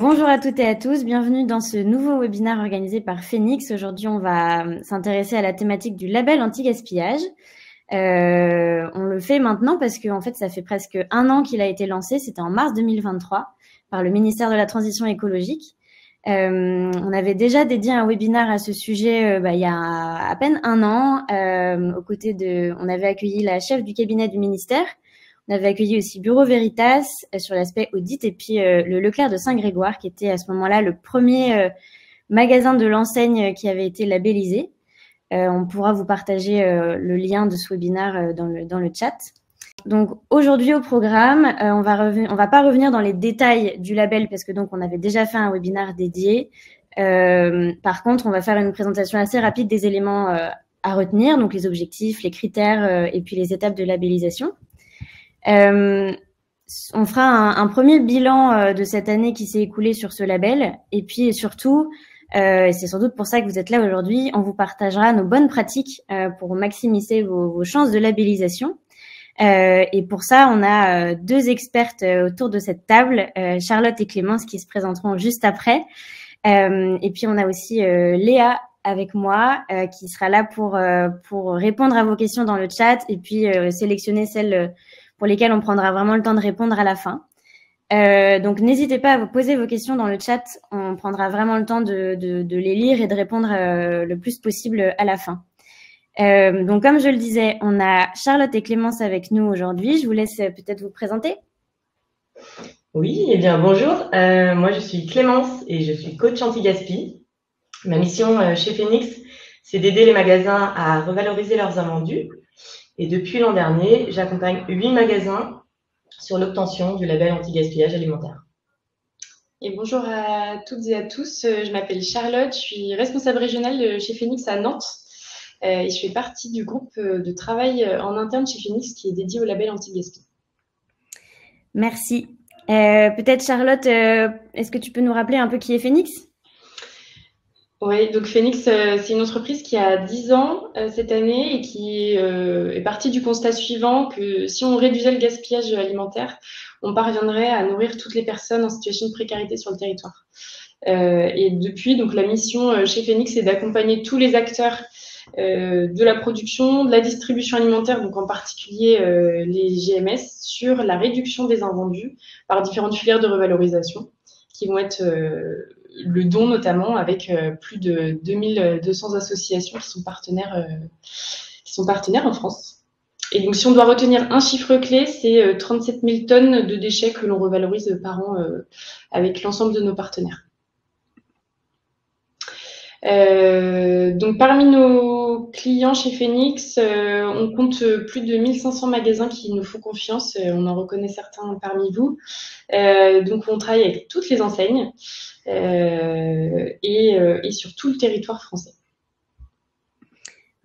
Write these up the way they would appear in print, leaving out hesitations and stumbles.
Bonjour à toutes et à tous, bienvenue dans ce nouveau webinaire organisé par Phoenix. Aujourd'hui, on va s'intéresser à la thématique du label anti-gaspillage. On le fait maintenant parce que en fait, ça fait presque 1 an qu'il a été lancé, c'était en mars 2023 par le ministère de la Transition écologique. On avait déjà dédié un webinaire à ce sujet il y a à peine 1 an. On avait accueilli la chef du cabinet du ministère. On avait accueilli aussi Bureau Veritas sur l'aspect audit et puis le Leclerc de Saint-Grégoire qui était à ce moment-là le premier magasin de l'enseigne qui avait été labellisé. On pourra vous partager le lien de ce webinaire dans le chat. Donc aujourd'hui au programme, on va pas revenir dans les détails du label parce que donc on avait déjà fait un webinaire dédié. Par contre, on va faire une présentation assez rapide des éléments à retenir, donc les objectifs, les critères et puis les étapes de labellisation. On fera un premier bilan de cette année qui s'est écoulée sur ce label et puis surtout, et c'est sans doute pour ça que vous êtes là aujourd'hui, on vous partagera nos bonnes pratiques pour maximiser vos chances de labellisation. Et pour ça, on a 2 expertes autour de cette table, Charlotte et Clémence qui se présenteront juste après. Et puis on a aussi Léa avec moi qui sera là pour répondre à vos questions dans le chat et puis sélectionner celles pour lesquelles on prendra vraiment le temps de répondre à la fin. Donc n'hésitez pas à vous poser vos questions dans le chat, on prendra vraiment le temps de les lire et de répondre le plus possible à la fin. Donc comme je le disais, on a Charlotte et Clémence avec nous aujourd'hui. Je vous laisse peut-être vous présenter. Oui, eh bien bonjour, moi je suis Clémence et je suis coach anti-gaspi. Ma mission chez Phoenix, c'est d'aider les magasins à revaloriser leurs invendus. Et depuis l'an dernier, j'accompagne 8 magasins sur l'obtention du label anti-gaspillage alimentaire. Et bonjour à toutes et à tous, je m'appelle Charlotte, je suis responsable régionale chez Phoenix à Nantes et je fais partie du groupe de travail en interne chez Phoenix qui est dédié au label anti-gaspi. Merci. Peut-être Charlotte, est-ce que tu peux nous rappeler un peu qui est Phoenix ? Oui, donc Phoenix, c'est une entreprise qui a 10 ans cette année et qui est partie du constat suivant que si on réduisait le gaspillage alimentaire, on parviendrait à nourrir toutes les personnes en situation de précarité sur le territoire. Et depuis, donc la mission chez Phoenix, c'est d'accompagner tous les acteurs de la production, de la distribution alimentaire, donc en particulier les GMS, sur la réduction des invendus par différentes filières de revalorisation qui vont être le don notamment avec plus de 2200 associations qui sont partenaires en France. Et donc si on doit retenir un chiffre clé, c'est 37 000 tonnes de déchets que l'on revalorise par an avec l'ensemble de nos partenaires. Donc parmi nos clients chez Phoenix, on compte plus de 1500 magasins qui nous font confiance, on en reconnaît certains parmi vous. Donc on travaille avec toutes les enseignes et sur tout le territoire français.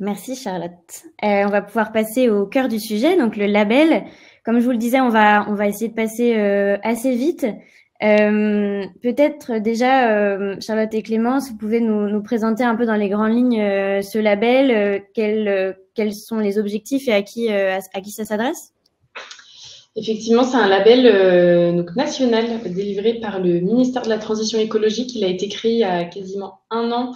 Merci Charlotte. On va pouvoir passer au cœur du sujet, donc le label. Comme je vous le disais, on va essayer de passer assez vite. Peut-être déjà, Charlotte et Clémence, vous pouvez nous présenter un peu dans les grandes lignes ce label, quels sont les objectifs et à qui ça s'adresse ? Effectivement, c'est un label donc national délivré par le ministère de la Transition écologique. Il a été créé il y a quasiment 1 an.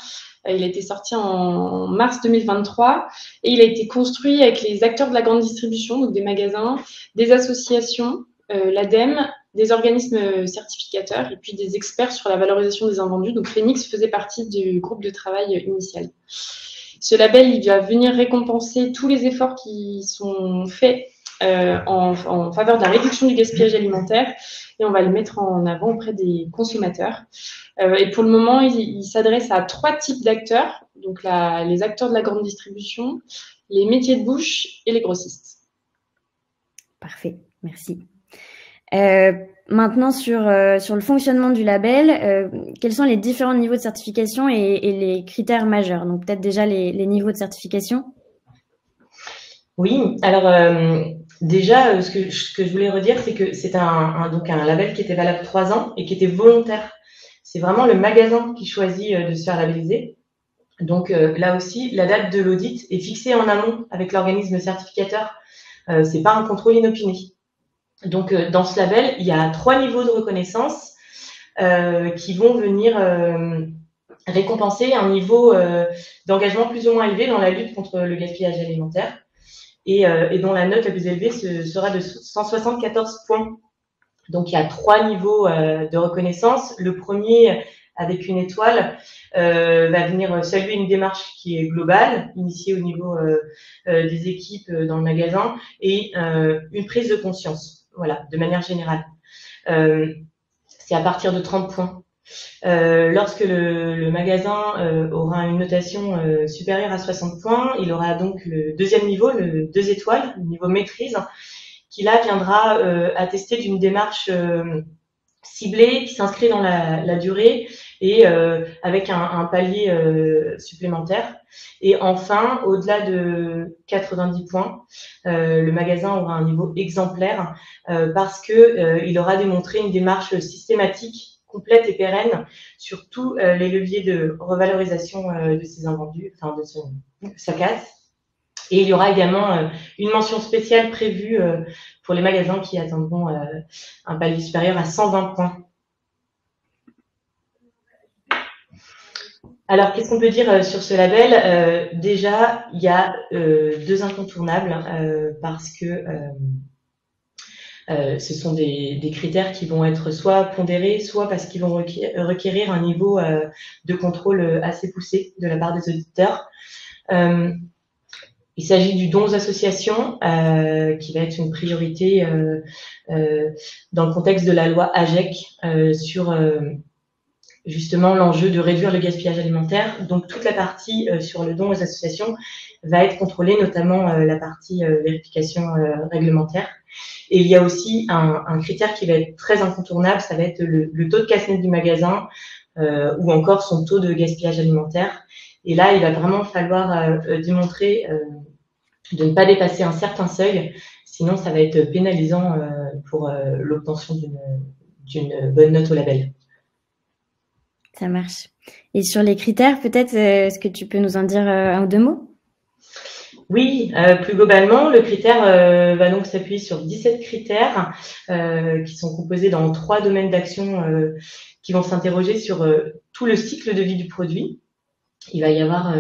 Il a été sorti en mars 2023 et il a été construit avec les acteurs de la grande distribution, donc des magasins, des associations, l'ADEME, des organismes certificateurs et puis des experts sur la valorisation des invendus. Donc Phoenix faisait partie du groupe de travail initial. Ce label, il va venir récompenser tous les efforts qui sont faits en faveur de la réduction du gaspillage alimentaire et on va le mettre en avant auprès des consommateurs. Et pour le moment, il s'adresse à 3 types d'acteurs, donc les acteurs de la grande distribution, les métiers de bouche et les grossistes. Parfait, merci. Maintenant sur le fonctionnement du label, quels sont les différents niveaux de certification et les critères majeurs? Donc peut-être déjà les niveaux de certification. Oui, alors déjà, ce que je voulais redire, c'est que c'est un label qui était valable 3 ans et qui était volontaire. C'est vraiment le magasin qui choisit de se faire labelliser. Donc là aussi, la date de l'audit est fixée en amont avec l'organisme certificateur. C'est pas un contrôle inopiné. Donc dans ce label, il y a 3 niveaux de reconnaissance. qui vont venir récompenser un niveau d'engagement plus ou moins élevé dans la lutte contre le gaspillage alimentaire et dont la note la plus élevée sera de 174 points. Donc, il y a 3 niveaux de reconnaissance. Le premier, avec une étoile, va venir saluer une démarche qui est globale, initiée au niveau des équipes dans le magasin, et une prise de conscience, voilà, de manière générale. C'est à partir de 30 points. Lorsque le magasin aura une notation supérieure à 60 points, il aura donc le deuxième niveau, le 2 étoiles, le niveau maîtrise, qui là viendra attester d'une démarche ciblée qui s'inscrit dans la durée et avec un palier supplémentaire. Et enfin, au-delà de 90 points, le magasin aura un niveau exemplaire parce que il aura démontré une démarche systématique, complète et pérenne sur tous les leviers de revalorisation de ses invendus, enfin de sa casse. Et il y aura également une mention spéciale prévue pour les magasins qui atteindront un palier supérieur à 120 points. Alors, qu'est-ce qu'on peut dire sur ce label? Déjà, il y a 2 incontournables parce que ce sont des critères qui vont être soit pondérés, soit parce qu'ils vont requérir un niveau de contrôle assez poussé de la part des auditeurs. Il s'agit du don aux associations, qui va être une priorité dans le contexte de la loi AGEC sur justement l'enjeu de réduire le gaspillage alimentaire. Donc toute la partie sur le don aux associations va être contrôlée, notamment la partie vérification réglementaire. Et il y a aussi un critère qui va être très incontournable, ça va être le taux de casse-nette du magasin ou encore son taux de gaspillage alimentaire. Et là, il va vraiment falloir démontrer de ne pas dépasser un certain seuil, sinon ça va être pénalisant pour l'obtention d'une bonne note au label. Ça marche. Et sur les critères, peut-être, est-ce que tu peux nous en dire un ou deux mots? Oui, plus globalement, le critère va donc s'appuyer sur 17 critères qui sont composés dans 3 domaines d'action qui vont s'interroger sur tout le cycle de vie du produit. Il va y avoir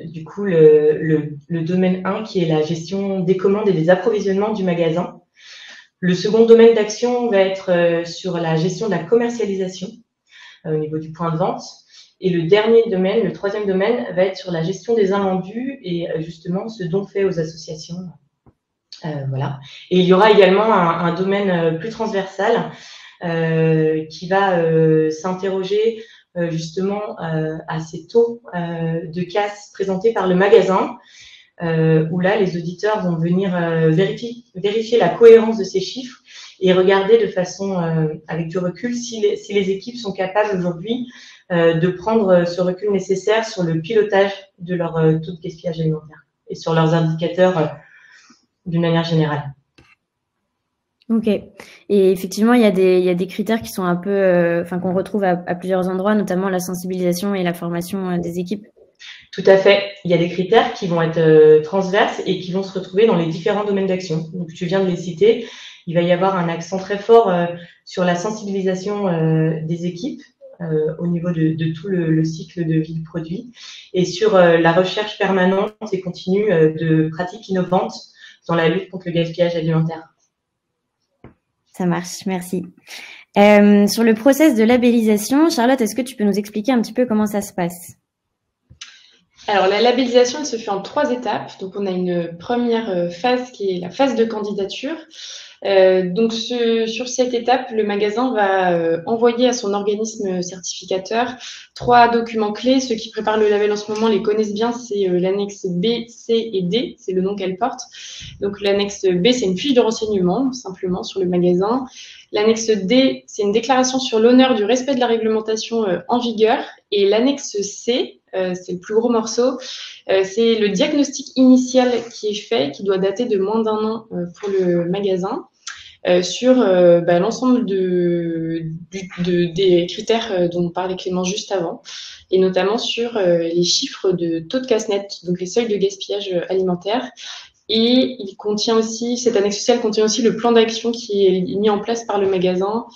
du coup le domaine 1 qui est la gestion des commandes et des approvisionnements du magasin. Le second domaine d'action va être sur la gestion de la commercialisation au niveau du point de vente. Et le dernier domaine, le troisième domaine, va être sur la gestion des invendus et justement ce don fait aux associations. Voilà. Et il y aura également un domaine plus transversal qui va s'interroger justement à ces taux de casse présentés par le magasin, où là, les auditeurs vont venir vérifier la cohérence de ces chiffres et regarder de façon, avec du recul, si les équipes sont capables aujourd'hui de prendre ce recul nécessaire sur le pilotage de leur taux de gaspillage alimentaire et sur leurs indicateurs d'une manière générale. Ok. Et effectivement, il y a des critères qui sont un peu, qu'on retrouve à plusieurs endroits, notamment la sensibilisation et la formation des équipes. Tout à fait. Il y a des critères qui vont être transverses et qui vont se retrouver dans les différents domaines d'action. Donc, tu viens de les citer. Il va y avoir un accent très fort sur la sensibilisation des équipes au niveau de tout le cycle de vie du produit et sur la recherche permanente et continue de pratiques innovantes dans la lutte contre le gaspillage alimentaire. Ça marche, merci. Sur le process de labellisation, Charlotte, est-ce que tu peux nous expliquer un petit peu comment ça se passe? Alors, la labellisation, elle se fait en 3 étapes. Donc, on a une première phase qui est la phase de candidature. Donc, sur cette étape, le magasin va envoyer à son organisme certificateur 3 documents clés. Ceux qui préparent le label en ce moment les connaissent bien, c'est l'annexe B, C et D, c'est le nom qu'elle porte. Donc, l'annexe B, c'est une fiche de renseignement, simplement, sur le magasin. L'annexe D, c'est une déclaration sur l'honneur du respect de la réglementation en vigueur. Et l'annexe C, c'est le plus gros morceau, c'est le diagnostic initial qui est fait, qui doit dater de moins d'1 an pour le magasin, sur l'ensemble des critères dont parlait Clément juste avant, et notamment sur les chiffres de taux de casse-net, donc les seuils de gaspillage alimentaire. Et il contient aussi, cette annexe sociale contient aussi le plan d'action qui est mis en place par le magasin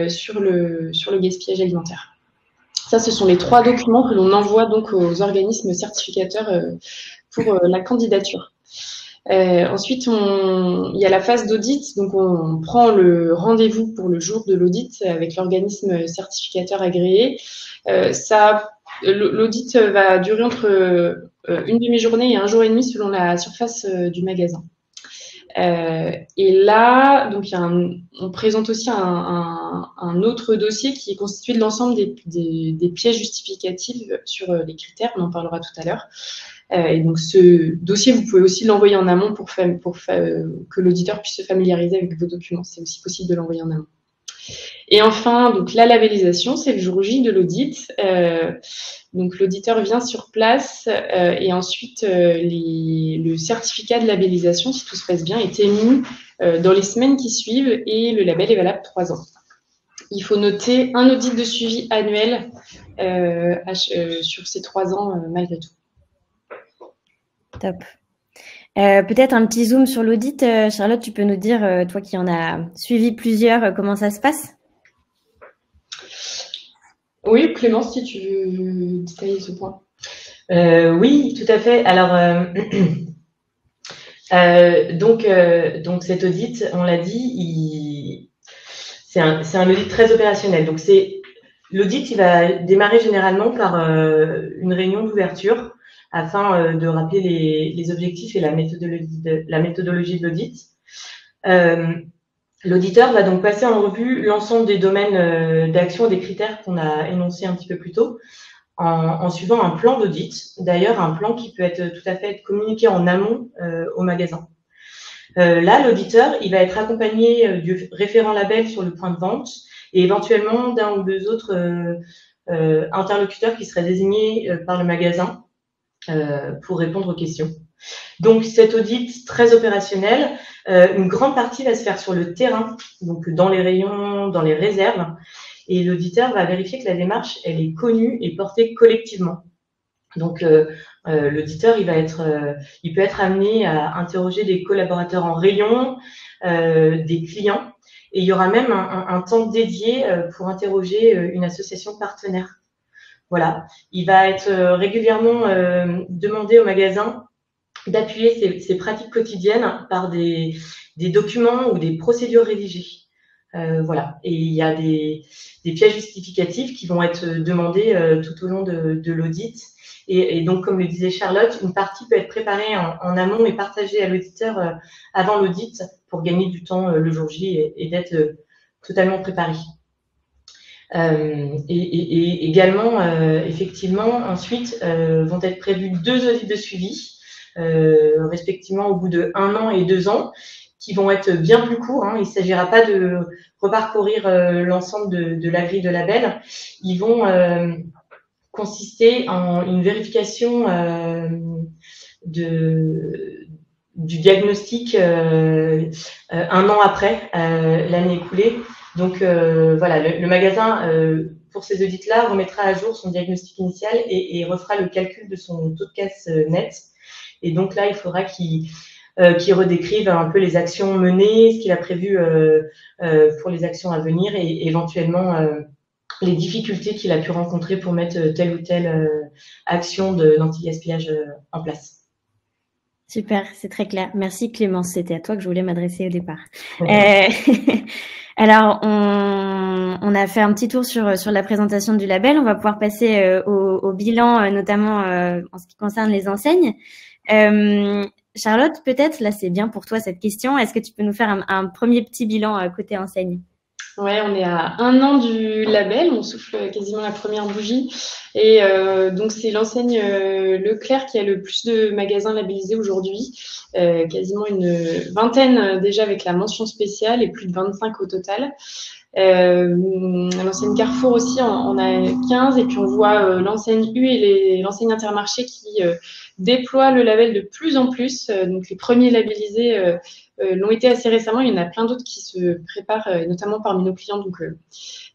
sur le gaspillage alimentaire. Ça, ce sont les 3 documents que l'on envoie donc aux organismes certificateurs pour la candidature. Ensuite, il y a la phase d'audit. Donc, on prend le rendez-vous pour le jour de l'audit avec l'organisme certificateur agréé. L'audit va durer entre une demi-journée et un jour et demi selon la surface du magasin. Et là, donc, on présente aussi un autre dossier qui est constitué de l'ensemble des pièces justificatives sur les critères. On en parlera tout à l'heure. Et donc, ce dossier, vous pouvez aussi l'envoyer en amont pour que l'auditeur puisse se familiariser avec vos documents. C'est aussi possible de l'envoyer en amont. Et enfin, donc la labellisation, c'est le jour J de l'audit. Donc, l'auditeur vient sur place et ensuite, le certificat de labellisation, si tout se passe bien, est émis dans les semaines qui suivent et le label est valable 3 ans. Il faut noter un audit de suivi annuel sur ces 3 ans malgré tout. Top. Peut-être un petit zoom sur l'audit. Charlotte, tu peux nous dire, toi qui en as suivi plusieurs, comment ça se passe? Oui, Clémence, si tu veux détailler ce point. Oui, tout à fait. Alors, donc cet audit, on l'a dit, c'est un audit très opérationnel. Donc, l'audit, il va démarrer généralement par une réunion d'ouverture afin de rappeler les objectifs et la méthodologie de l'audit. L'auditeur va donc passer en revue l'ensemble des domaines d'action et des critères qu'on a énoncés un petit peu plus tôt en suivant un plan d'audit. D'ailleurs, un plan qui peut être tout à fait être communiqué en amont au magasin. Là, l'auditeur, il va être accompagné du référent label sur le point de vente et éventuellement d'un ou deux autres interlocuteurs qui seraient désignés par le magasin pour répondre aux questions. Donc, cet audit très opérationnel, une grande partie va se faire sur le terrain, donc dans les rayons, dans les réserves, et l'auditeur va vérifier que la démarche, elle est connue et portée collectivement. Donc, l'auditeur, il peut être amené à interroger des collaborateurs en rayon, des clients, et il y aura même un temps dédié pour interroger une association partenaire. Voilà, il va être régulièrement demandé au magasin d'appuyer ses pratiques quotidiennes par des documents ou des procédures rédigées. Voilà, et il y a des pièces justificatives qui vont être demandées tout au long de l'audit. Et donc, comme le disait Charlotte, une partie peut être préparée en amont et partagée à l'auditeur avant l'audit pour gagner du temps le jour J et d'être totalement préparé. Et également, effectivement, ensuite, vont être prévus 2 audits de suivi, respectivement au bout de 1 an et 2 ans, qui vont être bien plus courts. Hein. Il ne s'agira pas de reparcourir l'ensemble de la grille de label. Ils vont consister en une vérification du diagnostic 1 an après l'année écoulée. Donc, voilà, le magasin, pour ces audits-là, remettra à jour son diagnostic initial et refera le calcul de son taux de casse net. Et donc là, il faudra qu'il redécrive un peu les actions menées, ce qu'il a prévu pour les actions à venir et éventuellement les difficultés qu'il a pu rencontrer pour mettre telle ou telle action d'anti-gaspillage en place. Super, c'est très clair. Merci Clémence, c'était à toi que je voulais m'adresser au départ. Alors, on a fait un petit tour sur la présentation du label. On va pouvoir passer au bilan, notamment en ce qui concerne les enseignes. Charlotte, peut-être, là c'est bien pour toi cette question. Est-ce que tu peux nous faire un premier petit bilan côté enseigne? Ouais, on est à 1 an du label, on souffle quasiment la première bougie. Et donc, c'est l'enseigne Leclerc qui a le plus de magasins labellisés aujourd'hui. Quasiment une vingtaine déjà avec la mention spéciale et plus de 25 au total. L'enseigne Carrefour aussi, on a 15, et puis on voit l'enseigne U et l'enseigne Intermarché qui déploient le label de plus en plus. Donc les premiers labellisés l'ont été assez récemment. Il y en a plein d'autres qui se préparent, notamment parmi nos clients.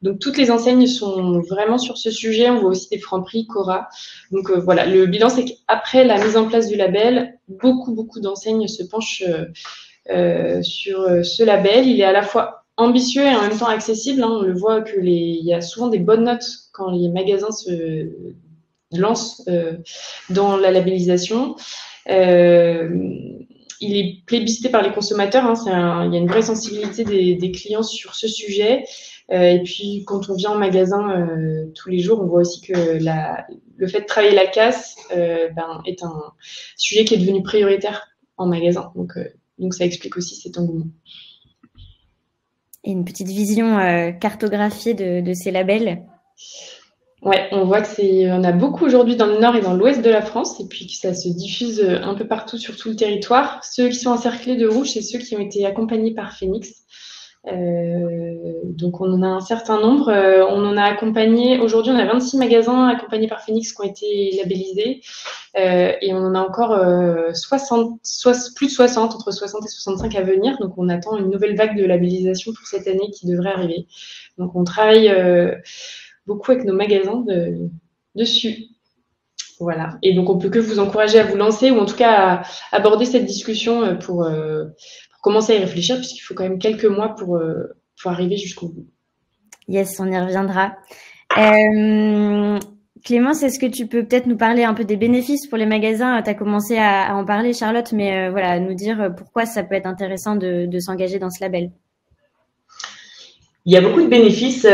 Donc toutes les enseignes sont vraiment sur ce sujet. On voit aussi des Franprix, Cora. Donc voilà, le bilan, c'est qu'après la mise en place du label, beaucoup d'enseignes se penchent sur ce label. Il est à la fois ambitieux et en même temps accessible. On le voit il y a souvent des bonnes notes quand les magasins se lancent dans la labellisation. Il est plébiscité par les consommateurs. Il y a une vraie sensibilité des clients sur ce sujet. Et puis, quand on vient en magasin tous les jours, on voit aussi que le fait de travailler la casse est un sujet qui est devenu prioritaire en magasin. Donc ça explique aussi cet engouement. Et une petite vision cartographiée de ces labels. Ouais, on voit on a beaucoup aujourd'hui dans le nord et dans l'ouest de la France, et puis que ça se diffuse un peu partout sur tout le territoire. Ceux qui sont encerclés de rouge, c'est ceux qui ont été accompagnés par Phoenix. Donc on en a un certain nombre. On en a accompagné, aujourd'hui on a 26 magasins accompagnés par Phoenix qui ont été labellisés, et on en a encore plus de 60, entre 60 et 65 à venir. Donc on attend une nouvelle vague de labellisation pour cette année qui devrait arriver. Donc on travaille beaucoup avec nos magasins dessus. Voilà. Et donc on peut que vous encourager à vous lancer, ou en tout cas à aborder cette discussion pour commencer à y réfléchir, puisqu'il faut quand même quelques mois pour arriver jusqu'au bout. Yes, on y reviendra. Clémence, est-ce que tu peux peut-être nous parler un peu des bénéfices pour les magasins? Tu as commencé à en parler, Charlotte, mais voilà, nous dire pourquoi ça peut être intéressant de s'engager dans ce label. Il y a beaucoup de bénéfices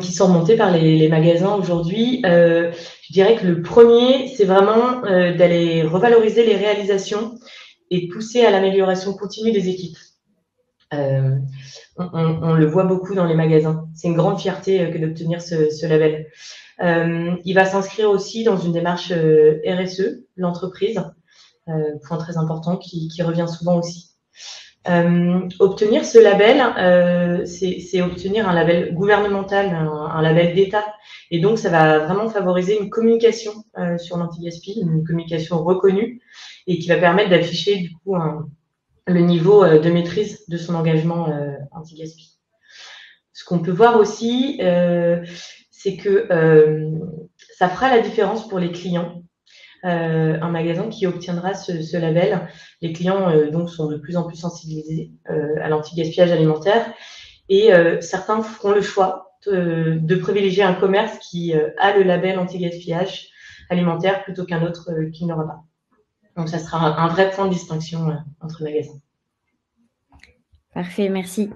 qui sont remontés par les magasins aujourd'hui. Je dirais que le premier, c'est vraiment d'aller revaloriser les réalisations et pousser à l'amélioration continue des équipes. On le voit beaucoup dans les magasins. C'est une grande fierté que d'obtenir ce label. Il va s'inscrire aussi dans une démarche RSE, l'entreprise, point très important qui revient souvent aussi. Obtenir ce label, c'est obtenir un label gouvernemental, un label d'État. Et donc, ça va vraiment favoriser une communication sur l'anti-gaspi, une communication reconnue, et qui va permettre d'afficher du coup le niveau de maîtrise de son engagement anti-gaspi. Ce qu'on peut voir aussi, c'est que ça fera la différence pour les clients. Un magasin qui obtiendra ce label, les clients donc sont de plus en plus sensibilisés à l'anti-gaspillage alimentaire, et certains feront le choix de privilégier un commerce qui a le label anti-gaspillage alimentaire plutôt qu'un autre qui n'aura pas. Donc ça sera un vrai point de distinction entre magasins. Parfait, merci.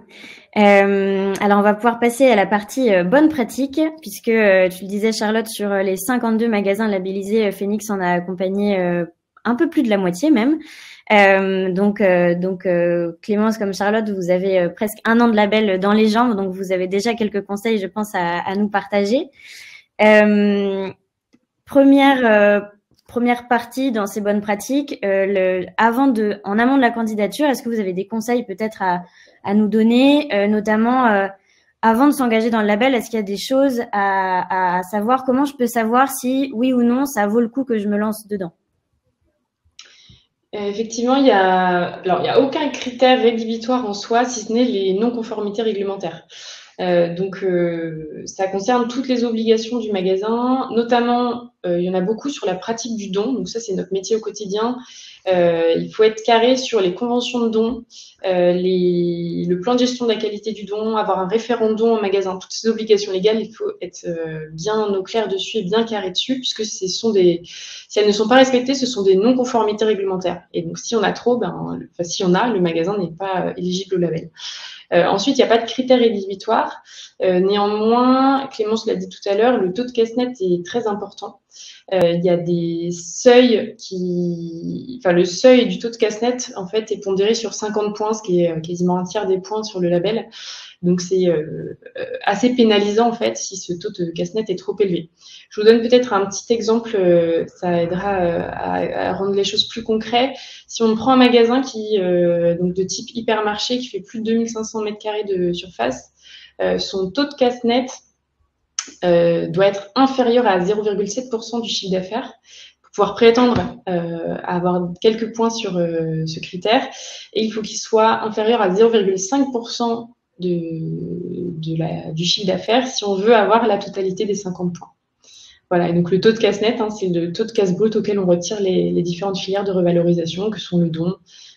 Alors, on va pouvoir passer à la partie bonne pratique, puisque tu le disais, Charlotte, sur les 52 magasins labellisés, Phoenix en a accompagné un peu plus de la moitié même. Donc Clémence comme Charlotte, vous avez presque 1 an de label dans les jambes, donc vous avez déjà quelques conseils, je pense, à nous partager. Première partie dans ces bonnes pratiques, en amont de la candidature, est-ce que vous avez des conseils peut-être à nous donner, notamment avant de s'engager dans le label, est-ce qu'il y a des choses à savoir? Comment je peux savoir si oui ou non ça vaut le coup que je me lance dedans? Effectivement, il y a aucun critère rédhibitoire en soi, si ce n'est les non-conformités réglementaires. Ça concerne toutes les obligations du magasin, notamment il y en a beaucoup sur la pratique du don. Donc ça, c'est notre métier au quotidien. Il faut être carré sur les conventions de don, le plan de gestion de la qualité du don, avoir un référent de don en magasin. Toutes ces obligations légales, il faut être bien au clair dessus et bien carré dessus, puisque si elles ne sont pas respectées, ce sont des non-conformités réglementaires. Et donc si on a trop, le magasin n'est pas éligible au label. Ensuite, il n'y a pas de critères rédhibitoires. Néanmoins, Clémence l'a dit tout à l'heure, le taux de casse-net est très important. Il y a des seuils le seuil du taux de casse-net, en fait, est pondéré sur 50 points, ce qui est quasiment un tiers des points sur le label. Donc, c'est assez pénalisant, en fait, si ce taux de casse-net est trop élevé. Je vous donne peut-être un petit exemple, ça aidera à rendre les choses plus concrètes. Si on prend un magasin donc de type hypermarché qui fait plus de 2500 m² de surface, son taux de casse net doit être inférieur à 0,7% du chiffre d'affaires pour pouvoir prétendre à avoir quelques points sur ce critère. Et il faut qu'il soit inférieur à 0,5% du chiffre d'affaires si on veut avoir la totalité des 50 points. Voilà, et donc le taux de casse net, c'est le taux de casse brut auquel on retire les différentes filières de revalorisation, que sont le don,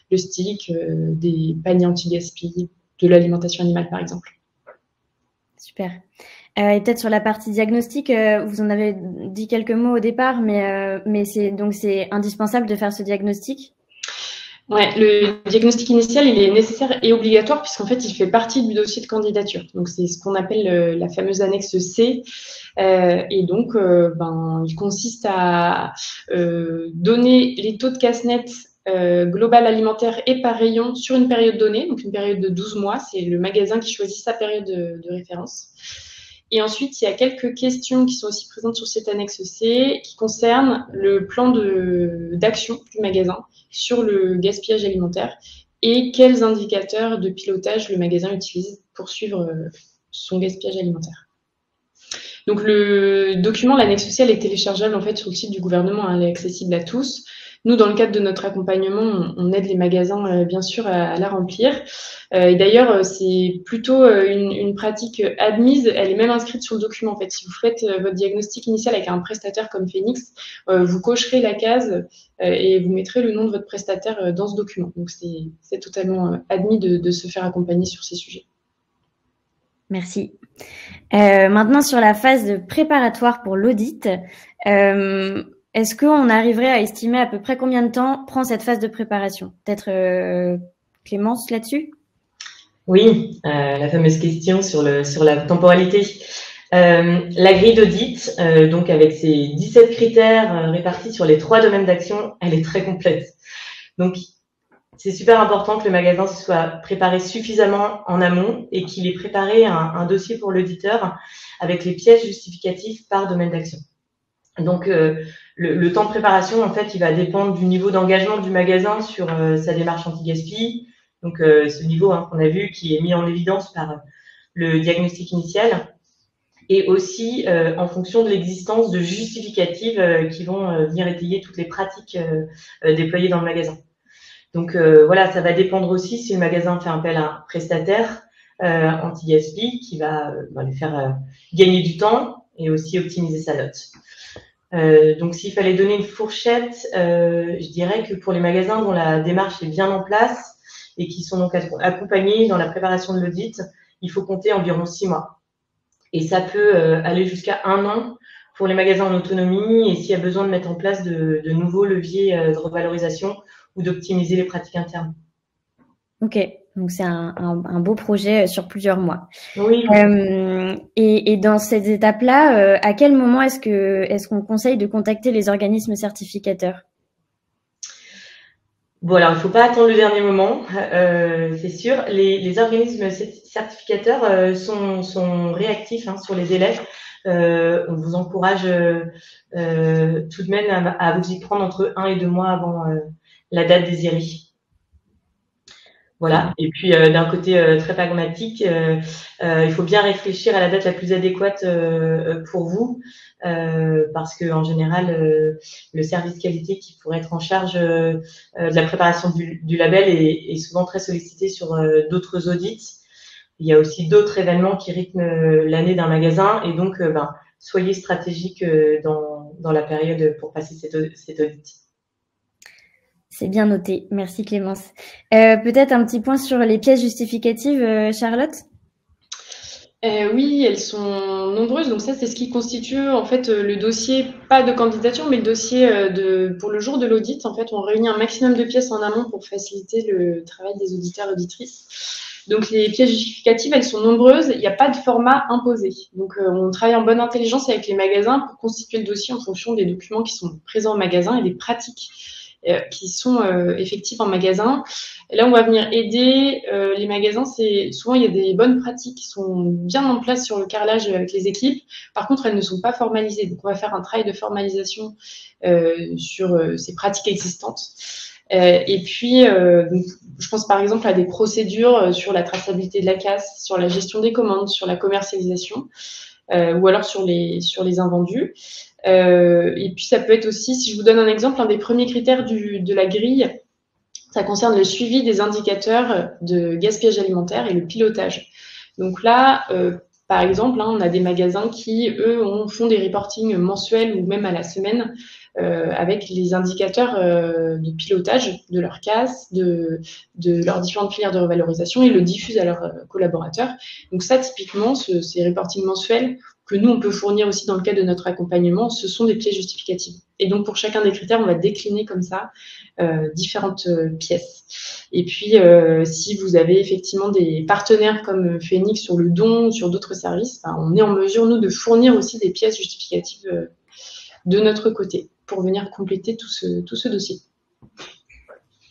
le stick, des paniers anti-gaspi, de l'alimentation animale par exemple. Super. Et peut-être sur la partie diagnostic, vous en avez dit quelques mots au départ, mais c'est indispensable de faire ce diagnostic? Ouais, le diagnostic initial, il est nécessaire et obligatoire puisqu'en fait, il fait partie du dossier de candidature. Donc, c'est ce qu'on appelle la fameuse annexe C. Et donc, il consiste à donner les taux de casse net global alimentaire et par rayon sur une période donnée, donc une période de 12 mois. C'est le magasin qui choisit sa période de référence. Et ensuite, il y a quelques questions qui sont aussi présentes sur cette annexe C qui concernent le plan d'action du magasin sur le gaspillage alimentaire et quels indicateurs de pilotage le magasin utilise pour suivre son gaspillage alimentaire. Donc le document, l'annexe C, elle est téléchargeable en fait sur le site du gouvernement, elle est accessible à tous. Nous, dans le cadre de notre accompagnement, on aide les magasins, bien sûr, à la remplir. Et d'ailleurs, c'est plutôt une pratique admise. Elle est même inscrite sur le document. En fait, si vous faites votre diagnostic initial avec un prestataire comme Phoenix, vous cocherez la case et vous mettrez le nom de votre prestataire dans ce document. Donc, c'est totalement admis de se faire accompagner sur ces sujets. Merci. Maintenant, sur la phase de préparatoire pour l'audit, est-ce qu'on arriverait à estimer à peu près combien de temps prend cette phase de préparation? Peut-être Clémence là-dessus? Oui, la fameuse question sur la temporalité. La grille d'audit, donc avec ses 17 critères répartis sur les 3 domaines d'action, elle est très complète. Donc, c'est super important que le magasin se soit préparé suffisamment en amont et qu'il ait préparé un dossier pour l'auditeur avec les pièces justificatives par domaine d'action. Donc, le temps de préparation, en fait, il va dépendre du niveau d'engagement du magasin sur sa démarche anti-gaspi. Donc, ce niveau qu'on a vu qui est mis en évidence par le diagnostic initial et aussi en fonction de l'existence de justificatives qui vont venir étayer toutes les pratiques déployées dans le magasin. Donc, voilà, ça va dépendre aussi si le magasin fait appel à un prestataire anti-gaspi qui va lui faire gagner du temps et aussi optimiser sa note. Donc, s'il fallait donner une fourchette, je dirais que pour les magasins dont la démarche est bien en place et qui sont donc accompagnés dans la préparation de l'audit, il faut compter environ 6 mois. Et ça peut aller jusqu'à 1 an pour les magasins en autonomie et s'il y a besoin de mettre en place de nouveaux leviers de revalorisation ou d'optimiser les pratiques internes. Ok, donc c'est un beau projet sur plusieurs mois. Oui. Et dans cette étape-là, à quel moment est-ce qu'on conseille de contacter les organismes certificateurs? Bon, alors, il ne faut pas attendre le dernier moment, c'est sûr. Les organismes certificateurs sont réactifs sur les délais. On vous encourage tout de même à vous y prendre entre 1 et 2 mois avant la date désirée. Voilà. Et puis, d'un côté très pragmatique, il faut bien réfléchir à la date la plus adéquate pour vous, parce que en général, le service qualité qui pourrait être en charge de la préparation du label est souvent très sollicité sur d'autres audits. Il y a aussi d'autres événements qui rythment l'année d'un magasin, et donc, soyez stratégique dans la période pour passer cet audit. C'est bien noté. Merci Clémence. Peut-être un petit point sur les pièces justificatives, Charlotte? Oui, elles sont nombreuses. Donc ça, c'est ce qui constitue en fait le dossier, pas de candidature, mais le dossier pour le jour de l'audit. En fait, on réunit un maximum de pièces en amont pour faciliter le travail des auditeurs et auditrices. Donc les pièces justificatives, elles sont nombreuses. Il n'y a pas de format imposé. Donc on travaille en bonne intelligence avec les magasins pour constituer le dossier en fonction des documents qui sont présents au magasin et des pratiques qui sont effectives en magasin. Et là, on va venir aider les magasins. Souvent, il y a des bonnes pratiques qui sont bien en place sur le carrelage avec les équipes. Par contre, elles ne sont pas formalisées. Donc, on va faire un travail de formalisation sur ces pratiques existantes. Et puis, donc, je pense par exemple à des procédures sur la traçabilité de la casse, sur la gestion des commandes, sur la commercialisation, ou alors sur les invendus. Et puis, ça peut être aussi, si je vous donne un exemple, un des premiers critères de la grille, ça concerne le suivi des indicateurs de gaspillage alimentaire et le pilotage. Donc là, par exemple, on a des magasins qui, eux, font des reportings mensuels ou même à la semaine avec les indicateurs de pilotage de leur casse, de leurs différentes filières de revalorisation et le diffusent à leurs collaborateurs. Donc ça, typiquement, ces reportings mensuels que nous, on peut fournir aussi dans le cadre de notre accompagnement, ce sont des pièces justificatives. Et donc, pour chacun des critères, on va décliner comme ça différentes pièces. Et puis, si vous avez effectivement des partenaires comme Phoenix sur le don ou sur d'autres services, on est en mesure, nous, de fournir aussi des pièces justificatives de notre côté pour venir compléter tout ce dossier.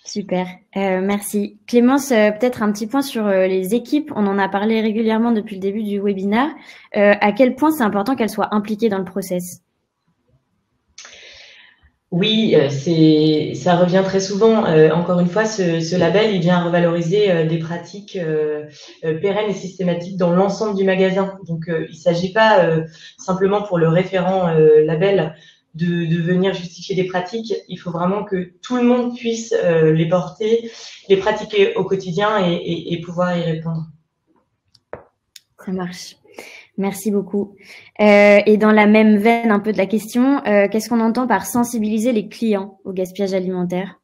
Super, merci. Clémence, peut-être un petit point sur les équipes. On en a parlé régulièrement depuis le début du webinaire. À quel point c'est important qu'elles soient impliquées dans le process? Oui, ça revient très souvent. Encore une fois, ce label, il vient revaloriser des pratiques pérennes et systématiques dans l'ensemble du magasin. Donc, il ne s'agit pas simplement pour le référent label de venir justifier des pratiques. Il faut vraiment que tout le monde puisse les porter, les pratiquer au quotidien et pouvoir y répondre. Ça marche. Merci beaucoup. Et dans la même veine un peu de la question, qu'est-ce qu'on entend par sensibiliser les clients au gaspillage alimentaire?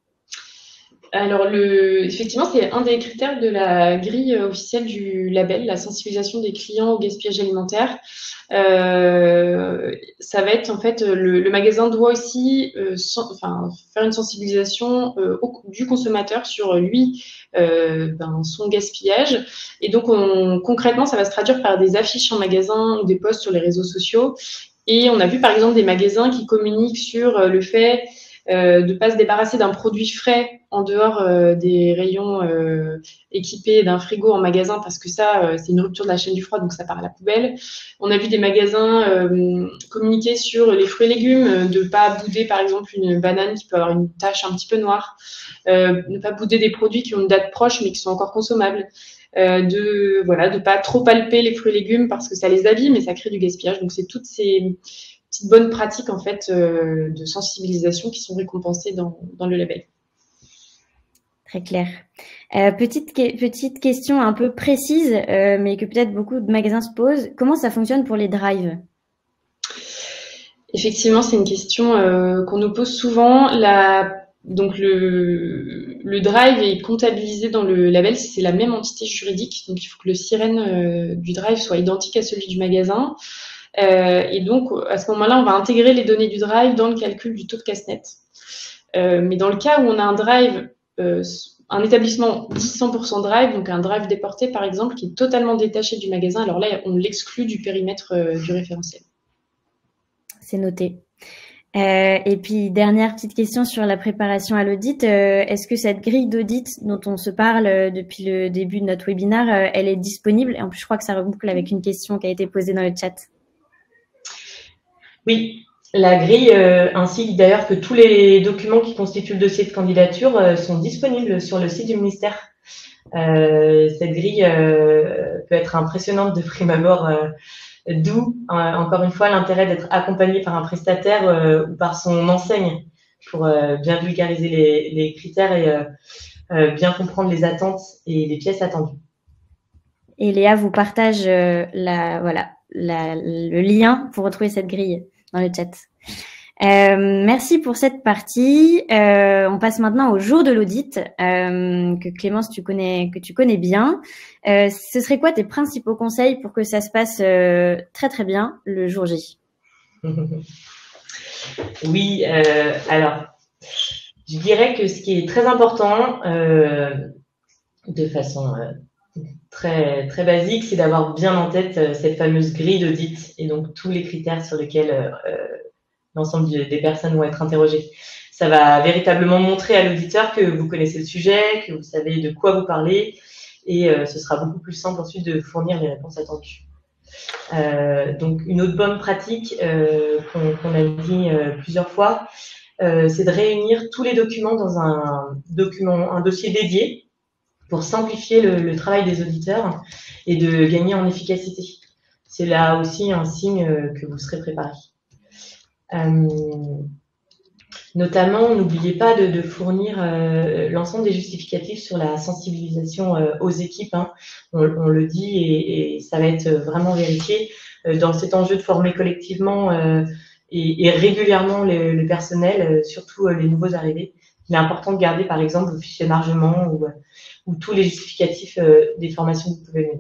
Alors, effectivement, c'est un des critères de la grille officielle du label, la sensibilisation des clients au gaspillage alimentaire. Ça va être, en fait, le magasin doit aussi faire une sensibilisation du consommateur sur lui, son gaspillage. Et donc, concrètement, ça va se traduire par des affiches en magasin ou des posts sur les réseaux sociaux. Et on a vu, par exemple, des magasins qui communiquent sur le fait de ne pas se débarrasser d'un produit frais en dehors des rayons équipés d'un frigo en magasin parce que ça, c'est une rupture de la chaîne du froid, donc ça part à la poubelle. On a vu des magasins communiquer sur les fruits et légumes, de ne pas bouder par exemple une banane qui peut avoir une tache un petit peu noire, ne pas bouder des produits qui ont une date proche mais qui sont encore consommables. De pas trop palper les fruits et légumes parce que ça les abîme et ça crée du gaspillage. Donc c'est toutes ces petites bonnes pratiques en fait de sensibilisation qui sont récompensées dans le label. Très clair. Petite question un peu précise, mais que peut-être beaucoup de magasins se posent. Comment ça fonctionne pour les drives? Effectivement, c'est une question qu'on nous pose souvent. Donc le drive est comptabilisé dans le label si c'est la même entité juridique. Donc il faut que le sirène du drive soit identique à celui du magasin. Et donc à ce moment-là, on va intégrer les données du drive dans le calcul du taux de casse-net. Mais dans le cas où on a un drive, un établissement dit 100% drive, donc un drive déporté par exemple, qui est totalement détaché du magasin, alors là, on l'exclut du périmètre du référentiel. C'est noté. Et puis, dernière petite question sur la préparation à l'audit. Est-ce que cette grille d'audit dont on se parle depuis le début de notre webinaire, elle est disponible? Et en plus, je crois que ça reboucle avec une question qui a été posée dans le chat. Oui, la grille ainsi d'ailleurs que tous les documents qui constituent le dossier de candidature sont disponibles sur le site du ministère. Cette grille peut être impressionnante de prime abord. D'où, encore une fois, l'intérêt d'être accompagné par un prestataire ou par son enseigne pour bien vulgariser les critères et bien comprendre les attentes et les pièces attendues. Et Léa vous partage le lien pour retrouver cette grille dans le chat. Merci pour cette partie. On passe maintenant au jour de l'audit que Clémence, que tu connais bien. Ce serait quoi tes principaux conseils pour que ça se passe très très bien le jour J? Oui, alors je dirais que ce qui est très important de façon très très basique, c'est d'avoir bien en tête cette fameuse grille d'audit et donc tous les critères sur lesquels l'ensemble des personnes vont être interrogées. Ça va véritablement montrer à l'auditeur que vous connaissez le sujet, que vous savez de quoi vous parlez, et ce sera beaucoup plus simple ensuite de fournir les réponses attendues. Donc, une autre bonne pratique qu'on a dit plusieurs fois, c'est de réunir tous les documents dans un dossier dédié pour simplifier le travail des auditeurs et de gagner en efficacité. C'est là aussi un signe que vous serez préparé. Notamment, n'oubliez pas de fournir l'ensemble des justificatifs sur la sensibilisation aux équipes. Hein. On le dit et ça va être vraiment vérifié dans cet enjeu de former collectivement et régulièrement le personnel, surtout les nouveaux arrivés. Il est important de garder, par exemple, vos fichiers d'émargement ou tous les justificatifs des formations que vous pouvez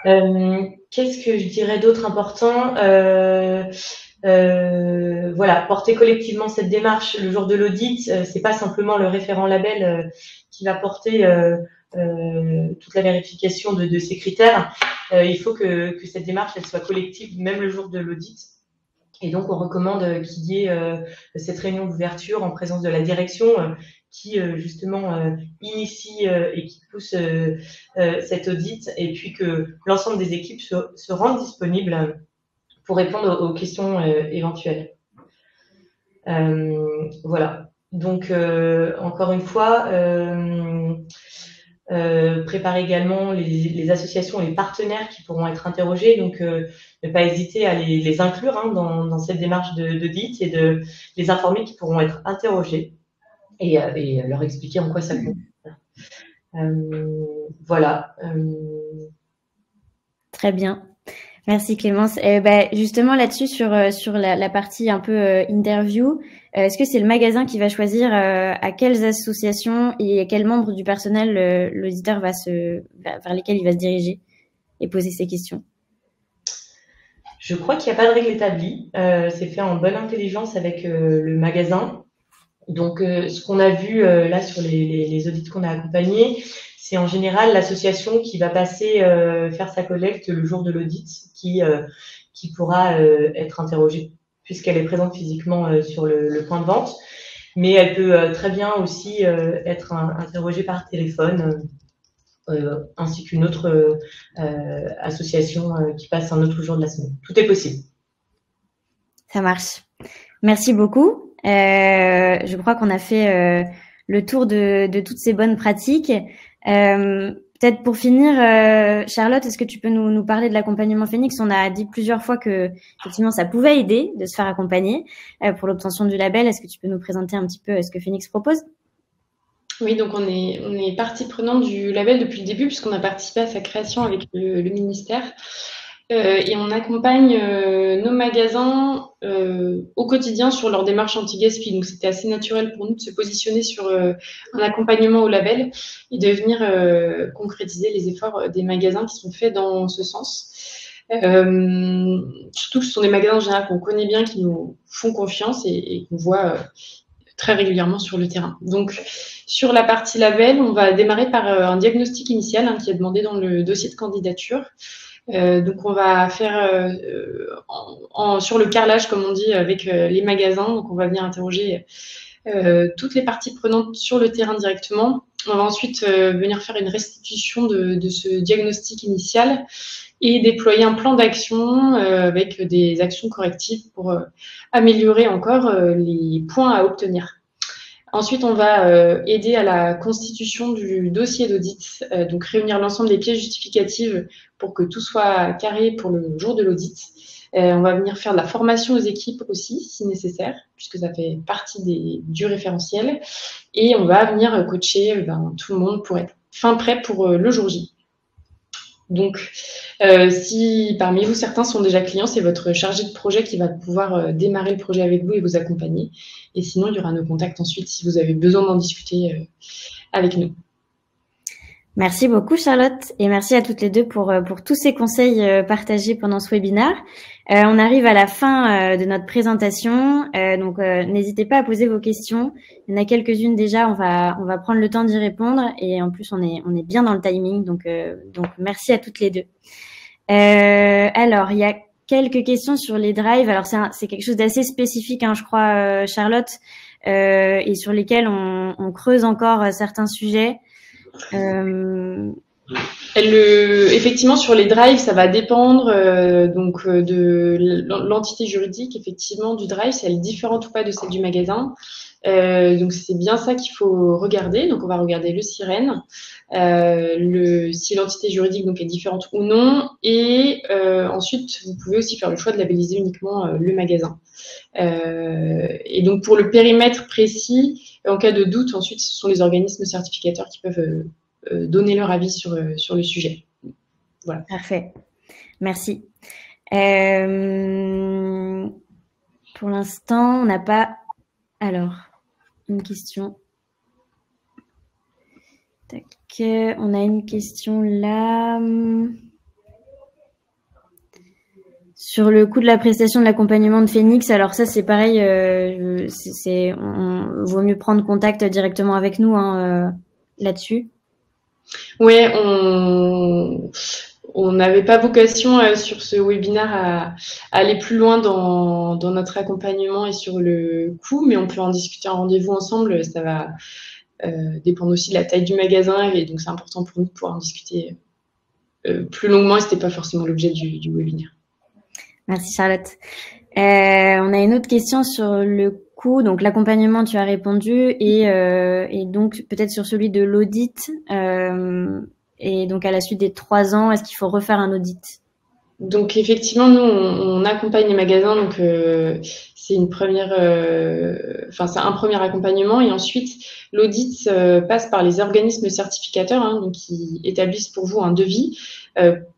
mener. Qu'est-ce que je dirais d'autre important? Voilà, porter collectivement cette démarche le jour de l'audit, c'est pas simplement le référent label qui va porter toute la vérification de ces critères. Il faut que cette démarche elle soit collective même le jour de l'audit. Et donc on recommande qu'il y ait cette réunion d'ouverture en présence de la direction qui justement initie et qui pousse cet audit, et puis que l'ensemble des équipes se rendent disponibles pour répondre aux questions éventuelles. Voilà. Donc, encore une fois, préparer également les associations et les partenaires qui pourront être interrogés. Donc, ne pas hésiter à les inclure hein, dans cette démarche d'audit et de les informer qu'ils pourront être interrogés et leur expliquer en quoi ça compte. Voilà. Très bien. Merci Clémence. Justement là-dessus sur la partie un peu interview, est-ce que c'est le magasin qui va choisir à quelles associations et à quels membres du personnel l'auditeur vers lesquels il va se diriger et poser ses questions? Je crois qu'il n'y a pas de règle établie. C'est fait en bonne intelligence avec le magasin. Donc ce qu'on a vu là sur les audits qu'on a accompagnés, c'est en général l'association qui va passer faire sa collecte le jour de l'audit qui pourra être interrogée puisqu'elle est présente physiquement sur le point de vente. Mais elle peut très bien aussi être interrogée par téléphone ainsi qu'une autre association qui passe un autre jour de la semaine. Tout est possible. Ça marche. Merci beaucoup. Je crois qu'on a fait le tour de toutes ces bonnes pratiques. Peut-être pour finir, Charlotte, est-ce que tu peux nous parler de l'accompagnement Phoenix? On a dit plusieurs fois que effectivement ça pouvait aider de se faire accompagner pour l'obtention du label. Est-ce que tu peux nous présenter un petit peu ce que Phoenix propose? Oui, donc on est partie prenante du label depuis le début puisqu'on a participé à sa création avec le ministère. Et on accompagne nos magasins au quotidien sur leur démarche anti-gaspi. Donc, c'était assez naturel pour nous de se positionner sur un accompagnement au label et de venir concrétiser les efforts des magasins qui sont faits dans ce sens. Surtout que ce sont des magasins en général qu'on connaît bien, qui nous font confiance et qu'on voit très régulièrement sur le terrain. Donc, sur la partie label, on va démarrer par un diagnostic initial qui est demandé dans le dossier de candidature. Donc on va faire sur le carrelage, comme on dit, avec les magasins. Donc on va venir interroger toutes les parties prenantes sur le terrain directement. On va ensuite venir faire une restitution de ce diagnostic initial et déployer un plan d'action avec des actions correctives pour améliorer encore les points à obtenir. Ensuite, on va aider à la constitution du dossier d'audit, donc réunir l'ensemble des pièces justificatives pour que tout soit carré pour le jour de l'audit. On va venir faire de la formation aux équipes aussi, si nécessaire, puisque ça fait partie du référentiel. Et on va venir coacher tout le monde pour être fin prêt pour le jour J. Donc, si parmi vous, certains sont déjà clients, c'est votre chargé de projet qui va pouvoir démarrer le projet avec vous et vous accompagner. Et sinon, il y aura nos contacts ensuite si vous avez besoin d'en discuter avec nous. Merci beaucoup, Charlotte, et merci à toutes les deux pour tous ces conseils partagés pendant ce webinaire. On arrive à la fin de notre présentation, donc n'hésitez pas à poser vos questions. Il y en a quelques-unes déjà, on va prendre le temps d'y répondre, et en plus on est bien dans le timing, donc merci à toutes les deux. Alors, il y a quelques questions sur les drives. Alors c'est quelque chose d'assez spécifique, je crois, Charlotte, et sur lesquels on creuse encore certains sujets. Effectivement, effectivement, sur les drives, ça va dépendre donc de l'entité juridique, effectivement, du drive, si elle est différente ou pas de celle du magasin. Donc c'est bien ça qu'il faut regarder. Donc on va regarder le sirène, si l'entité juridique donc est différente ou non, et ensuite vous pouvez aussi faire le choix de labelliser uniquement le magasin. Et donc pour le périmètre précis, en cas de doute, ensuite ce sont les organismes certificateurs qui peuvent donner leur avis sur le sujet. Voilà. Parfait, merci. Pour l'instant, on n'a pas. Alors, une question. Tac. On a une question là. Sur le coût de la prestation de l'accompagnement de Phoenix, alors ça c'est pareil, vaut mieux prendre contact directement avec nous là-dessus. Oui, on n'avait pas vocation sur ce webinaire à aller plus loin dans notre accompagnement et sur le coût, mais on peut en discuter en rendez-vous ensemble. Ça va dépendre aussi de la taille du magasin, et donc c'est important pour nous de pouvoir en discuter plus longuement, et ce n'était pas forcément l'objet du webinaire. Merci Charlotte. On a une autre question sur le coût. Donc l'accompagnement, tu as répondu, et donc peut-être sur celui de l'audit. Et donc à la suite des 3 ans, est-ce qu'il faut refaire un audit? Donc effectivement, nous on accompagne les magasins, donc c'est une première, c'est un premier accompagnement, et ensuite l'audit passe par les organismes certificateurs, donc qui établissent pour vous un devis,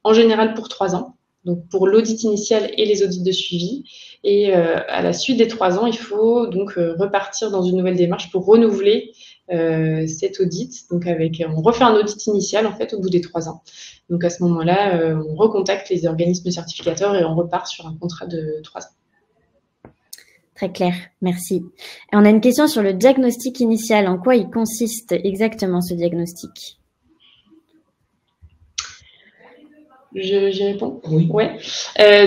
en général pour 3 ans. Donc pour l'audit initial et les audits de suivi. Et à la suite des 3 ans, il faut donc repartir dans une nouvelle démarche pour renouveler cet audit. Donc on refait un audit initial en fait au bout des 3 ans. Donc à ce moment-là, on recontacte les organismes certificateurs et on repart sur un contrat de 3 ans. Très clair, merci. Et on a une question sur le diagnostic initial. En quoi il consiste exactement ce diagnostic ? J'y réponds. Oui. Ouais.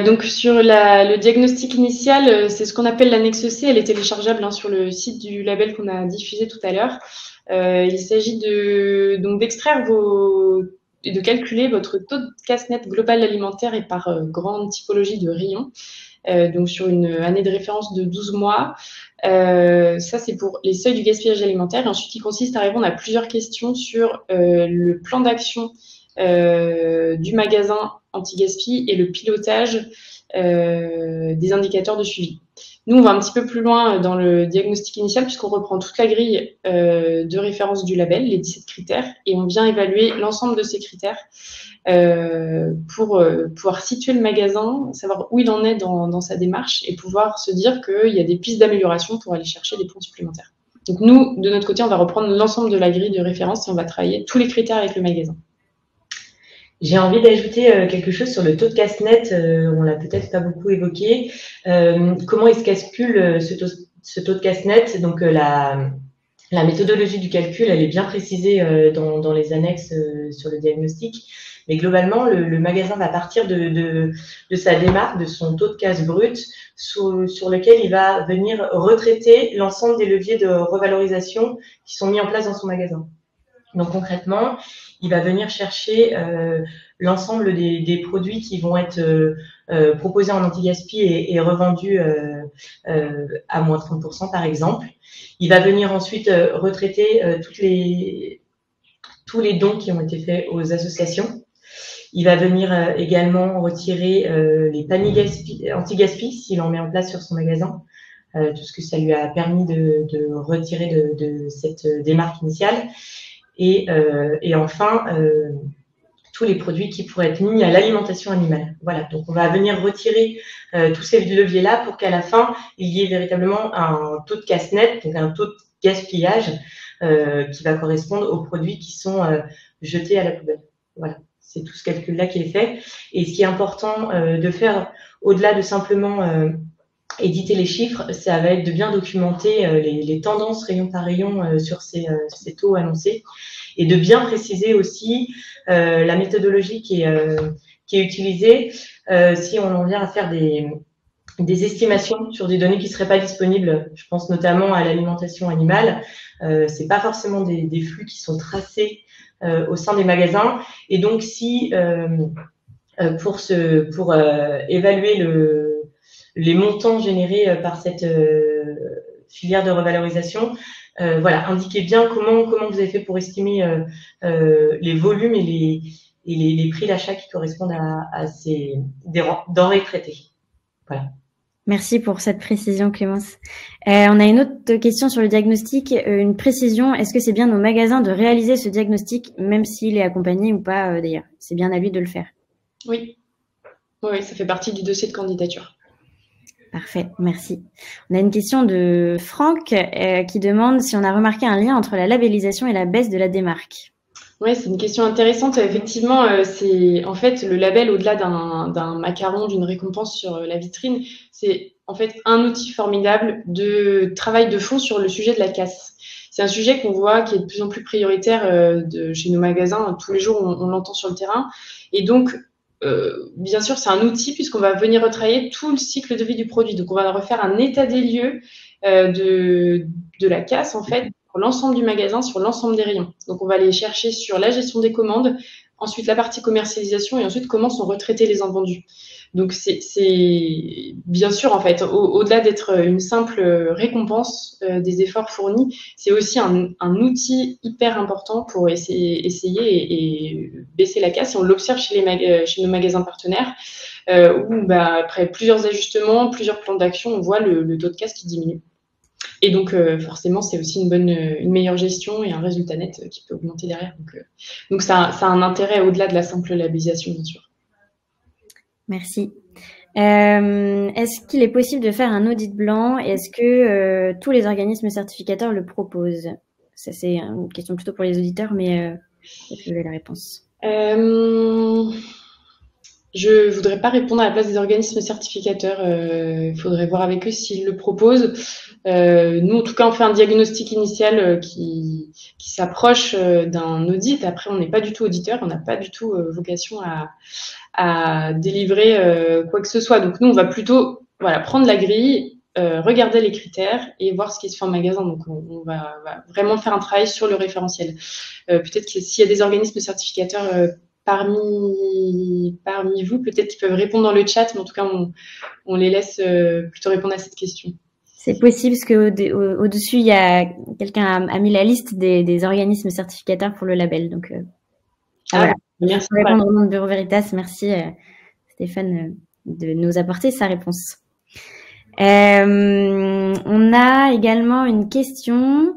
Donc sur le diagnostic initial, c'est ce qu'on appelle l'annexe C. Elle est téléchargeable sur le site du label qu'on a diffusé tout à l'heure. Il s'agit d'extraire et de calculer votre taux de casse-net global alimentaire et par grande typologie de rayons. Donc sur une année de référence de 12 mois. Ça, c'est pour les seuils du gaspillage alimentaire. Et ensuite, il consiste à répondre à plusieurs questions sur le plan d'action du magasin anti-gaspi et le pilotage des indicateurs de suivi. Nous, on va un petit peu plus loin dans le diagnostic initial puisqu'on reprend toute la grille de référence du label, les 17 critères, et on vient évaluer l'ensemble de ces critères pour pouvoir situer le magasin, savoir où il en est dans sa démarche et pouvoir se dire qu'il y a des pistes d'amélioration pour aller chercher des points supplémentaires. Donc nous, de notre côté, on va reprendre l'ensemble de la grille de référence et on va travailler tous les critères avec le magasin. J'ai envie d'ajouter quelque chose sur le taux de casse-net. On l'a peut-être pas beaucoup évoqué. Comment il se calcule ce taux de casse-net? Donc la méthodologie du calcul, elle est bien précisée dans les annexes sur le diagnostic. Mais globalement, le magasin va partir de sa démarche, de son taux de casse brut, sur lequel il va venir retraiter l'ensemble des leviers de revalorisation qui sont mis en place dans son magasin. Donc concrètement, il va venir chercher l'ensemble des produits qui vont être proposés en anti-gaspi et revendus à moins 30% par exemple. Il va venir ensuite retraiter tous les dons qui ont été faits aux associations. Il va venir également retirer les paniers anti-gaspi s'il en met en place sur son magasin. Tout ce que ça lui a permis de retirer de cette démarche initiale. Et enfin, tous les produits qui pourraient être mis à l'alimentation animale. Voilà, donc on va venir retirer tous ces leviers-là pour qu'à la fin, il y ait véritablement un taux de casse-net, donc un taux de gaspillage qui va correspondre aux produits qui sont jetés à la poubelle. Voilà, c'est tout ce calcul-là qui est fait. Et ce qui est important de faire, au-delà de simplement éditer les chiffres, ça va être de bien documenter les tendances rayon par rayon sur ces taux annoncés et de bien préciser aussi la méthodologie qui est utilisée si on en vient à faire des estimations sur des données qui seraient pas disponibles. Je pense notamment à l'alimentation animale. C'est pas forcément des flux qui sont tracés au sein des magasins. Et donc, si pour évaluer les montants générés par cette filière de revalorisation, voilà, indiquez bien comment vous avez fait pour estimer les volumes et les prix d'achat qui correspondent à ces denrées traitées. Voilà. Merci pour cette précision, Clémence. On a une autre question sur le diagnostic. Une précision, est-ce que c'est bien aux magasins de réaliser ce diagnostic, même s'il est accompagné ou pas d'ailleurs? C'est bien à lui de le faire. Oui. Oui, ça fait partie du dossier de candidature. Parfait, merci. On a une question de Franck qui demande si on a remarqué un lien entre la labellisation et la baisse de la démarque. Oui, c'est une question intéressante. Effectivement, c'est en fait le label, au-delà d'un macaron, d'une récompense sur la vitrine, c'est en fait un outil formidable de travail de fond sur le sujet de la casse. C'est un sujet qu'on voit qui est de plus en plus prioritaire chez nos magasins. Tous les jours, on l'entend sur le terrain. Et donc, bien sûr, c'est un outil puisqu'on va venir retravailler tout le cycle de vie du produit. Donc, on va refaire un état des lieux de la casse, en fait, pour l'ensemble du magasin, sur l'ensemble des rayons. Donc, on va aller chercher sur la gestion des commandes, ensuite la partie commercialisation et ensuite comment sont retraités les invendus. Donc, c'est bien sûr, en fait, au-delà d'être une simple récompense des efforts fournis, c'est aussi un outil hyper important pour essayer et baisser la casse. Et on l'observe chez nos magasins partenaires, où après plusieurs ajustements, plusieurs plans d'action, on voit le taux de casse qui diminue. Et donc, forcément, c'est aussi une meilleure gestion et un résultat net qui peut augmenter derrière. Donc ça a un intérêt au-delà de la simple labellisation, bien sûr. Merci. Est-ce qu'il est possible de faire un audit blanc et est-ce que tous les organismes certificateurs le proposent? Ça, c'est une question plutôt pour les auditeurs, mais je veux la réponse. Je voudrais pas répondre à la place des organismes certificateurs. Il faudrait voir avec eux s'ils le proposent. Nous, en tout cas, on fait un diagnostic initial qui s'approche d'un audit. Après, on n'est pas du tout auditeur, on n'a pas du tout vocation à délivrer quoi que ce soit. Donc, nous, on va plutôt prendre la grille, regarder les critères et voir ce qui se fait en magasin. Donc, on va vraiment faire un travail sur le référentiel. Peut-être que s'il y a des organismes certificateurs parmi vous, peut-être qu'ils peuvent répondre dans le chat, mais en tout cas, on les laisse plutôt répondre à cette question. C'est possible parce qu'au-dessus, il y a quelqu'un a mis la liste des organismes certificateurs pour le label. Donc, voilà. Merci. Pour répondre au nom de Bureau Veritas, merci Stéphane de nous apporter sa réponse. On a également une question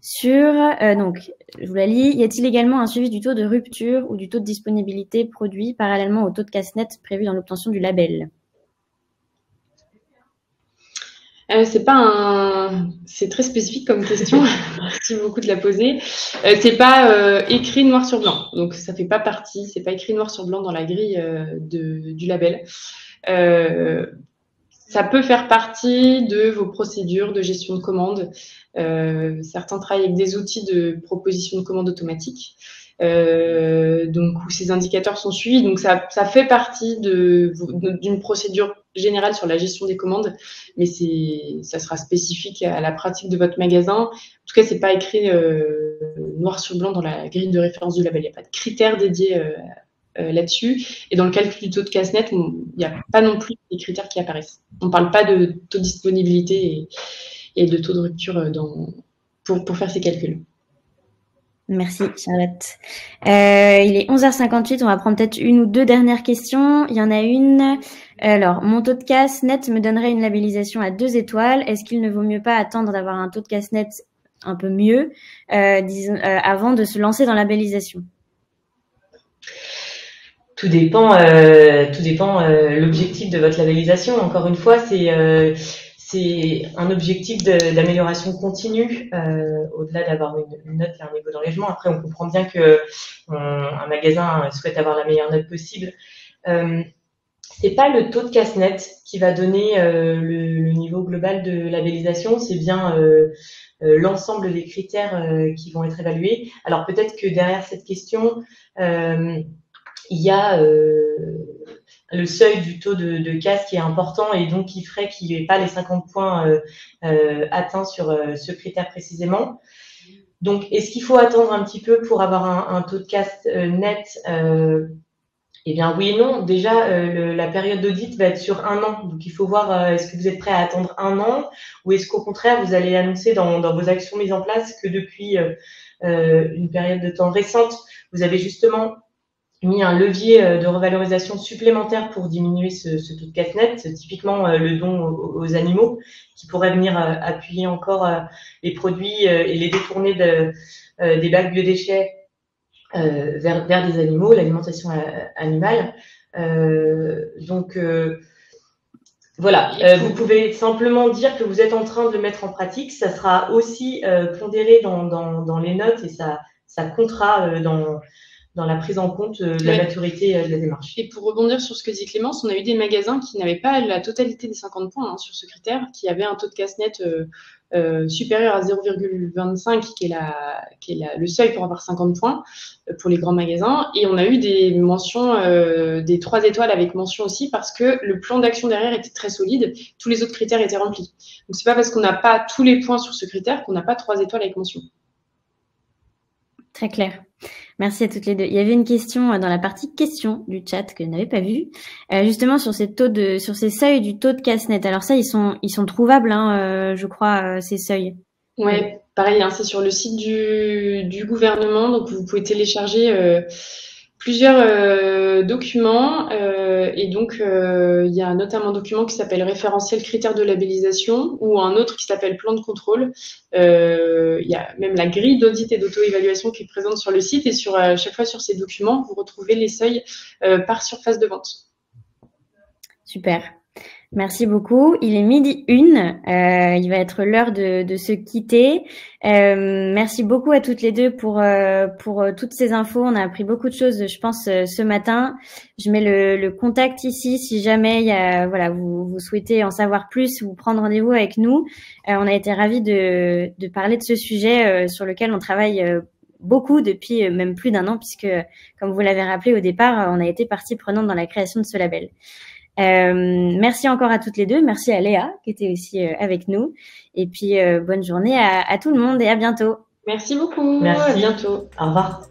sur, donc, je vous la lis, y a-t-il également un suivi du taux de rupture ou du taux de disponibilité produit parallèlement au taux de casse net prévu dans l'obtention du label? C'est très spécifique comme question. Merci beaucoup de la poser. C'est pas écrit noir sur blanc, donc ça fait pas partie. C'est pas écrit noir sur blanc dans la grille du label. Ça peut faire partie de vos procédures de gestion de commande. Certains travaillent avec des outils de proposition de commande automatique, donc où ces indicateurs sont suivis. Donc ça fait partie d'une procédure générale sur la gestion des commandes, mais ça sera spécifique à la pratique de votre magasin. En tout cas, c'est pas écrit noir sur blanc dans la grille de référence du label. Il n'y a pas de critères dédiés là-dessus. Et dans le calcul du taux de casse net, il n'y a pas non plus des critères qui apparaissent. On ne parle pas de taux de disponibilité et de taux de rupture pour faire ces calculs. Merci Charlotte. Il est 11h58, on va prendre peut-être une ou deux dernières questions. Il y en a une. Alors, mon taux de casse net me donnerait une labellisation à 2 étoiles. Est-ce qu'il ne vaut mieux pas attendre d'avoir un taux de casse net un peu mieux avant de se lancer dans la labellisation? Tout dépend l'objectif de votre labellisation. Encore une fois, c'est un objectif d'amélioration continue, au-delà d'avoir une note et un niveau d'engagement. Après, on comprend bien que un magasin souhaite avoir la meilleure note possible. C'est pas le taux de casse net qui va donner le niveau global de labellisation, c'est bien l'ensemble des critères qui vont être évalués. Alors peut-être que derrière cette question, il y a le seuil du taux de casse qui est important et donc qui ferait qu'il n'y ait pas les 50 points atteints sur ce critère précisément. Donc, est-ce qu'il faut attendre un petit peu pour avoir un taux de casse net? Eh bien, oui et non. Déjà, la période d'audit va être sur 1 an. Donc, il faut voir, est-ce que vous êtes prêt à attendre 1 an ou est-ce qu'au contraire, vous allez annoncer dans vos actions mises en place que depuis une période de temps récente, vous avez justement mis un levier de revalorisation supplémentaire pour diminuer ce taux de casse net, typiquement le don aux animaux, qui pourrait venir appuyer encore les produits et les détourner des bacs biodéchets vers des animaux, l'alimentation animale. Donc, voilà, vous pouvez simplement dire que vous êtes en train de le mettre en pratique. Ça sera aussi pondéré dans les notes et ça comptera dans la prise en compte de la maturité de la démarche. Et pour rebondir sur ce que dit Clémence, on a eu des magasins qui n'avaient pas la totalité des 50 points sur ce critère, qui avaient un taux de casse net supérieur à 0,25, qui est le seuil pour avoir 50 points pour les grands magasins. Et on a eu des mentions, des 3 étoiles avec mention aussi, parce que le plan d'action derrière était très solide, tous les autres critères étaient remplis. Donc c'est pas parce qu'on n'a pas tous les points sur ce critère qu'on n'a pas 3 étoiles avec mention. Très clair. Merci à toutes les deux. Il y avait une question dans la partie questions du chat que je n'avais pas vue, justement sur ces seuils du taux de casse net. Alors ça, ils sont trouvables, je crois, ces seuils. Ouais, pareil, c'est sur le site du gouvernement, donc vous pouvez télécharger plusieurs documents et donc il y a notamment un document qui s'appelle référentiel critères de labellisation ou un autre qui s'appelle plan de contrôle. Il y a même la grille d'audit et d'auto-évaluation qui est présente sur le site et sur chaque fois sur ces documents, vous retrouvez les seuils par surface de vente. Super. Merci beaucoup. Il est 12h01. Il va être l'heure de se quitter. Merci beaucoup à toutes les deux pour toutes ces infos. On a appris beaucoup de choses, je pense, ce matin. Je mets le contact ici si jamais vous souhaitez en savoir plus ou prendre rendez-vous avec nous. On a été ravis de parler de ce sujet sur lequel on travaille beaucoup depuis même plus d'1 an puisque, comme vous l'avez rappelé au départ, on a été partie prenante dans la création de ce label. Merci encore à toutes les deux. Merci à Léa qui était aussi avec nous. Et puis bonne journée à tout le monde et à bientôt. Merci beaucoup. Merci. À bientôt. Au revoir.